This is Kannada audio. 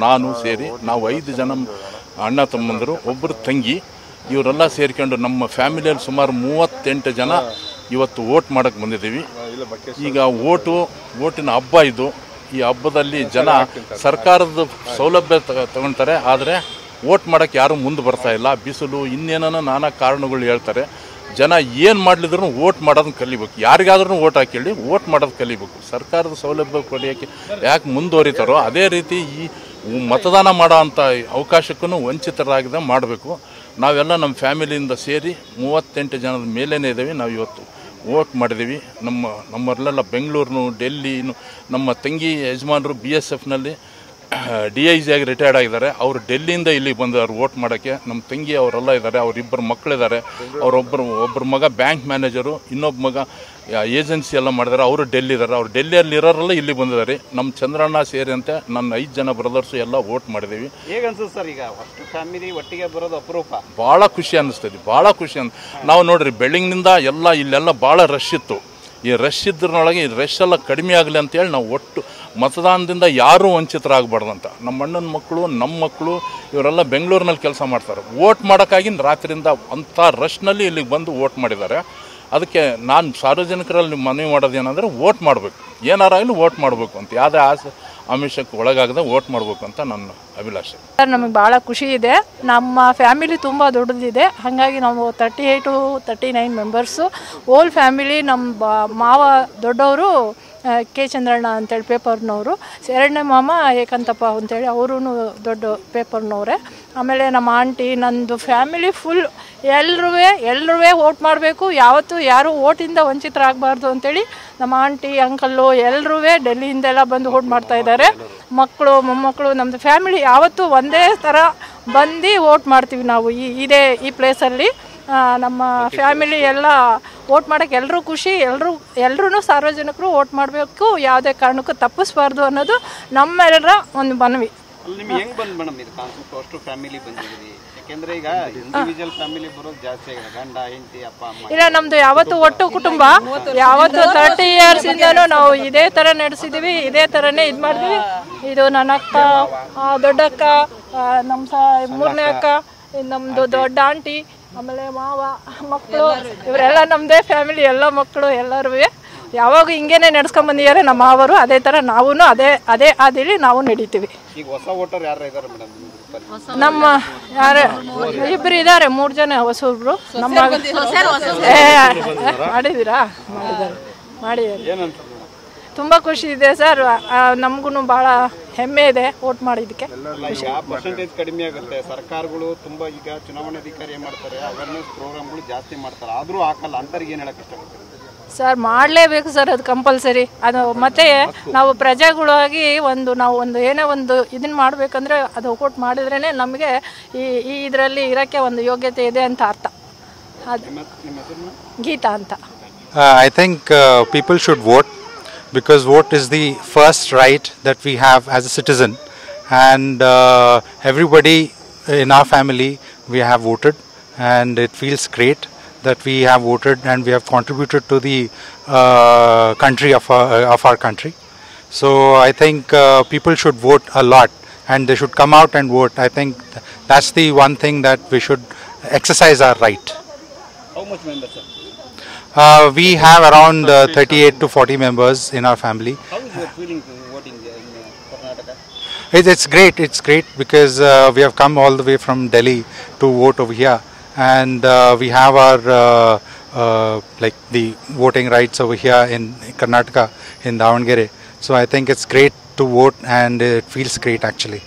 ನಾನು ಸೇರಿ ನಾವು 5 ಜನ ಅಣ್ಣ ತಮ್ಮಂದರು, ಒಬ್ಬರು ತಂಗಿ, ಇವರೆಲ್ಲ ಸೇರಿಕೊಂಡು ನಮ್ಮ ಫ್ಯಾಮಿಲಿಯಲ್ಲಿ ಸುಮಾರು 38 ಜನ ಇವತ್ತು ವೋಟ್ ಮಾಡೋಕ್ಕೆ ಬಂದಿದ್ದೀವಿ. ಈಗ ವೋಟಿನ ಹಬ್ಬ ಇದು. ಈ ಹಬ್ಬದಲ್ಲಿ ಜನ ಸರ್ಕಾರದ ಸೌಲಭ್ಯ ತಗೊಳ್ತಾರೆ, ಆದರೆ ವೋಟ್ ಮಾಡೋಕ್ಕೆ ಯಾರೂ ಮುಂದೆ ಬರ್ತಾ ಇಲ್ಲ. ಬಿಸಿಲು ಇನ್ನೇನೋ ನಾನಾ ಕಾರಣಗಳು ಹೇಳ್ತಾರೆ. ಜನ ಏನು ಮಾಡಲಿದ್ರು ವೋಟ್ ಮಾಡೋದನ್ನ ಕಲಿಬೇಕು. ಯಾರಿಗಾದ್ರೂ ವೋಟ್ ಹಾಕಿ ವೋಟ್ ಮಾಡೋದು ಕಲಿಬೇಕು. ಸರ್ಕಾರದ ಸೌಲಭ್ಯ ಪಡೆಯೋಕ್ಕೆ ಯಾಕೆ ಮುಂದುವರಿತಾರೋ ಅದೇ ರೀತಿ ಈ ಮತದಾನ ಮಾಡೋ ಅಂಥ ಅವಕಾಶಕ್ಕೂ ವಂಚಿತರಾಗದೆ ಮಾಡಬೇಕು. ನಾವೆಲ್ಲ ನಮ್ಮ ಫ್ಯಾಮಿಲಿಯಿಂದ ಸೇರಿ 38 ಜನದ ಮೇಲೇ ಇದ್ದೀವಿ. ನಾವು ಇವತ್ತು ವೋಟ್ ಮಾಡಿದ್ದೀವಿ. ನಮ್ಮಲ್ಲೆಲ್ಲ ಬೆಂಗಳೂರು, ಡೆಲ್ಲಿ, ನಮ್ಮ ತಂಗಿ ಯಜಮಾನರು BSFನಲ್ಲಿ DIG ಆಗಿ ರಿಟೈರ್ಡ್ ಆಗಿದ್ದಾರೆ. ಅವರು ಡೆಲ್ಲಿಯಿಂದ ಇಲ್ಲಿಗೆ ಬಂದಿದ್ದಾರೆ ವೋಟ್ ಮಾಡೋಕ್ಕೆ. ನಮ್ಮ ತಂಗಿ ಅವರೆಲ್ಲ ಇದ್ದಾರೆ. ಅವರಿಬ್ಬರು ಮಕ್ಕಳಿದ್ದಾರೆ. ಒಬ್ಬರು ಮಗ ಬ್ಯಾಂಕ್ ಮ್ಯಾನೇಜರು, ಇನ್ನೊಬ್ಬ ಮಗ ಏಜೆನ್ಸಿ ಎಲ್ಲ ಮಾಡಿದ್ದಾರೆ. ಅವರು ಡೆಲ್ಲಿ ಇದ್ದಾರೆ. ಅವ್ರು ಡೆಲ್ಲಿಯಲ್ಲಿ ಇರೋರೆಲ್ಲ ಇಲ್ಲಿ ಬಂದಿದ್ದಾರೆ. ನಮ್ಮ ಚಂದ್ರಣ್ಣ ಸೇರಿ ಅಂತ ನನ್ನ 5 ಜನ ಬ್ರದರ್ಸು ಎಲ್ಲ ವೋಟ್ ಮಾಡಿದ್ದೀವಿ. ಹೇಗೆ ಅನ್ಸುತ್ತೆ ಸರ್ ಈಗ ಅಷ್ಟು ಫ್ಯಾಮಿಲಿ ಒಟ್ಟಿಗೆ ಬರೋದು ಅಪರೂಪ? ಭಾಳ ಖುಷಿ ಅನ್ನಿಸ್ತದೆ, ಭಾಳ ಖುಷಿ ನಾವು ನೋಡ್ರಿ ಬೆಳಗ್ಗಿನಿಂದ ಇಲ್ಲೆಲ್ಲ ಭಾಳ ರಶ್ ಇತ್ತು. ಈ ರಶ್ ಇದ್ರೊಳಗೆ ಈ ರಶ್ ಎಲ್ಲ ಕಡಿಮೆ ಆಗಲಿ ಅಂತೇಳಿ ನಾವು ಒಟ್ಟು ಮತದಾನದಿಂದ ಯಾರೂ ವಂಚಿತರಾಗಬಾರ್ದಂತ ನಮ್ಮ ಅಣ್ಣನ ಮಕ್ಕಳು, ನಮ್ಮ ಮಕ್ಕಳು ಇವರೆಲ್ಲ ಬೆಂಗಳೂರಿನಲ್ಲಿ ಕೆಲಸ ಮಾಡ್ತಾರೆ. ವೋಟ್ ಮಾಡೋಕ್ಕಾಗಿ ರಾತ್ರಿಯಿಂದ ಅಂಥ ರಶ್ನಲ್ಲಿ ಇಲ್ಲಿಗೆ ಬಂದು ವೋಟ್ ಮಾಡಿದ್ದಾರೆ. ಅದಕ್ಕೆ ನಾನು ಸಾರ್ವಜನಿಕರಲ್ಲಿ ಮನವಿ ಮಾಡೋದೇನೆಂದರೆ ವೋಟ್ ಮಾಡಬೇಕು, ಏನಾರಾಗಲಿ ವೋಟ್ ಮಾಡಬೇಕು ಅಂತ, ಯಾವುದೇ ಆಮಿಷಕ್ಕೆ ಒಳಗಾಗದೆ ವೋಟ್ ಮಾಡಬೇಕು ಅಂತ ನನ್ನ ಅಭಿಲಾಷೆ. ಸರ್ ನಮಗೆ ಭಾಳ ಖುಷಿ ಇದೆ. ನಮ್ಮ ಫ್ಯಾಮಿಲಿ ತುಂಬ ದೊಡ್ಡದಿದೆ. ಹಾಗಾಗಿ ನಾವು 38-39 ಮೆಂಬರ್ಸು ಓಲ್ ಫ್ಯಾಮಿಲಿ. ನಮ್ಮ ಮಾವ ದೊಡ್ಡವರು ಕೆ ಚಂದ್ರಣ್ಣ ಅಂತೇಳಿ ಪೇಪರ್ನವರು, ಎರಡನೇ ಮಾಮ ಏಕಂತಪ್ಪ ಅಂತೇಳಿ ಅವರು ದೊಡ್ಡ ಪೇಪರ್ನವರೇ. ಆಮೇಲೆ ನಮ್ಮ ಆಂಟಿ, ನಂದು ಫ್ಯಾಮಿಲಿ ಫುಲ್ ಎಲ್ಲರೂ ವೋಟ್ ಮಾಡಬೇಕು. ಯಾವತ್ತೂ ಯಾರೂ ವೋಟಿಂದ ವಂಚಿತರಾಗಬಾರ್ದು ಅಂತೇಳಿ ನಮ್ಮ ಆಂಟಿ, ಅಂಕಲ್ಲು ಎಲ್ಲರೂ ಡೆಲ್ಲಿಯಿಂದೆಲ್ಲ ಬಂದು ವೋಟ್ ಮಾಡ್ತಾಯಿದ್ದಾರೆ. ಮಕ್ಕಳು, ಮೊಮ್ಮಕ್ಕಳು, ನಮ್ಮದು ಫ್ಯಾಮಿಲಿ ಯಾವತ್ತೂ ಒಂದೇ ಥರ ಬಂದು ವೋಟ್ ಮಾಡ್ತೀವಿ ನಾವು ಈ ಪ್ಲೇಸಲ್ಲಿ. ನಮ್ಮ ಫ್ಯಾಮಿಲಿ ಎಲ್ಲ ವೋಟ್ ಮಾಡೋಕ್ಕೆ ಎಲ್ಲರೂ ಖುಷಿ. ಎಲ್ಲರೂ ಸಾರ್ವಜನಿಕರು ವೋಟ್ ಮಾಡಬೇಕು, ಯಾವುದೇ ಕಾರಣಕ್ಕೂ ತಪ್ಪಿಸ್ಬಾರ್ದು ಅನ್ನೋದು ನಮ್ಮೆಲ್ಲರ ಒಂದು ಮನವಿ. ನಿಮ್ಗೆ ಹೆಂಗೆ ಬಂದು ಮೇಡಮ್ ಇದು ಕಾನ್ಸೆಪ್ಟ್ ಅಷ್ಟು ಫ್ಯಾಮಿಲಿ ಬಂದಿದ್ದೀವಿ? ಯಾಕೆಂದರೆ ಈಗ ಇಂಡಿವಿಜುವಲ್ ಫ್ಯಾಮಿಲಿ ಬರೋದು ಜಾಸ್ತಿ ಆಗಿದೆ, ಗಂಡ ಹೆಂಡತಿ ಅಪ್ಪ ಅಮ್ಮ. ಇಲ್ಲ, ನಮ್ಮದು ಯಾವತ್ತು ಒಟ್ಟು ಕುಟುಂಬ, ಯಾವತ್ತು 30 ಇಯರ್ಸಿಂದನೂ ನಾವು ಇದೇ ಥರ ನಡೆಸಿದ್ದೀವಿ, ಇದೇ ಥರನೇ ಇದು ಮಾಡಿದ್ವಿ. ಇದು ನನ್ನ ಅಕ್ಕ, ದೊಡ್ಡಕ್ಕ, ನಮ್ಮ 3ನೇ ಅಕ್ಕ, ನಮ್ಮದು ದೊಡ್ಡ ಆಂಟಿ, ಆಮೇಲೆ ಮಾವ, ಮಕ್ಕಳು, ಇವರೆಲ್ಲ ನಮ್ಮದೇ ಫ್ಯಾಮಿಲಿ. ಎಲ್ಲ ಮಕ್ಕಳು ಎಲ್ಲರೂ ಯಾವಾಗ ಹಿಂಗೇನೆ ನಡ್ಸ್ಕೊಂಡ್ಬಂದಿದ್ದಾರೆ ನಮ್ಮ ಮಾವರು. ಅದೇ ಥರ ನಾವು ಅದೇ ಹಾದಿಲಿ ನಾವು ನಡೀತೀವಿ. ಈಗ ಹೊಸ ವೋಟರ್ ಯಾರು ಇದ್ದಾರೆ ಮೇಡಮ್? ನಮ್ಮ ಇಬ್ಬರು ಇದ್ದಾರೆ, 3 ಜನ ಹೊಸಬ್ರು. ನಮ್ಮ ಮಾಡಿದ್ದಾರೆ. ತುಂಬ ಖುಷಿ ಇದೆ ಸರ್. ನಮಗೂ ಭಾಳ ಹೆಮ್ಮೆ ಇದೆ ವೋಟ್ ಮಾಡಿದ್ದಕ್ಕೆ. ಪರ್ಸೆಂಟೇಜ್ ಕಡಿಮೆ ಆಗುತ್ತೆ. ಸರ್ಕಾರಗಳು ತುಂಬ ಈಗ ಚುನಾವಣಾಧಿಕಾರಿ ಮಾಡ್ತಾರೆ, ಅವೇರ್ನೆಸ್ ಪ್ರೋಗ್ರಾಮ್ಗಳು ಜಾಸ್ತಿ ಮಾಡ್ತಾರೆ, ಆದರೂ ಹಾಕಲ್ಲ. ಅಂತರಿಗೆ ಏನು ಹೇಳಕ್ಕೆ ಇಷ್ಟಪಡ್ತಾರೆ ಸರ್? ಮಾಡಲೇಬೇಕು ಸರ್, ಅದು ಕಂಪಲ್ಸರಿ. ಅದು ಮತ್ತೆ ನಾವು ಪ್ರಜೆಗಳಾಗಿ ನಾವು ಏನೇ ಒಂದು ಇದನ್ನು ಮಾಡಬೇಕಂದ್ರೆ ಅದು ವೋಟ್ ಮಾಡಿದ್ರೇ ನಮಗೆ ಈ ಇದರಲ್ಲಿ ಇರೋಕ್ಕೆ ಒಂದು ಯೋಗ್ಯತೆ ಇದೆ ಅಂತ ಅರ್ಥ. ಅದು ಗೀತಾ ಅಂತ. I think people should vote because vote is the first right that we have as a citizen, and everybody in our family we have voted, and it feels great that we have voted and we have contributed to the country of our country. So I think people should vote a lot and they should come out and vote. I think that's the one thing that we should exercise our right. How much members, sir? We have around 38 to 40 members in our family. How is your feeling voting in Karnataka? It's great because we have come all the way from Delhi to vote over here, and we have our like the voting rights over here in Karnataka, in Davangere. So I think it's great to vote and it feels great actually.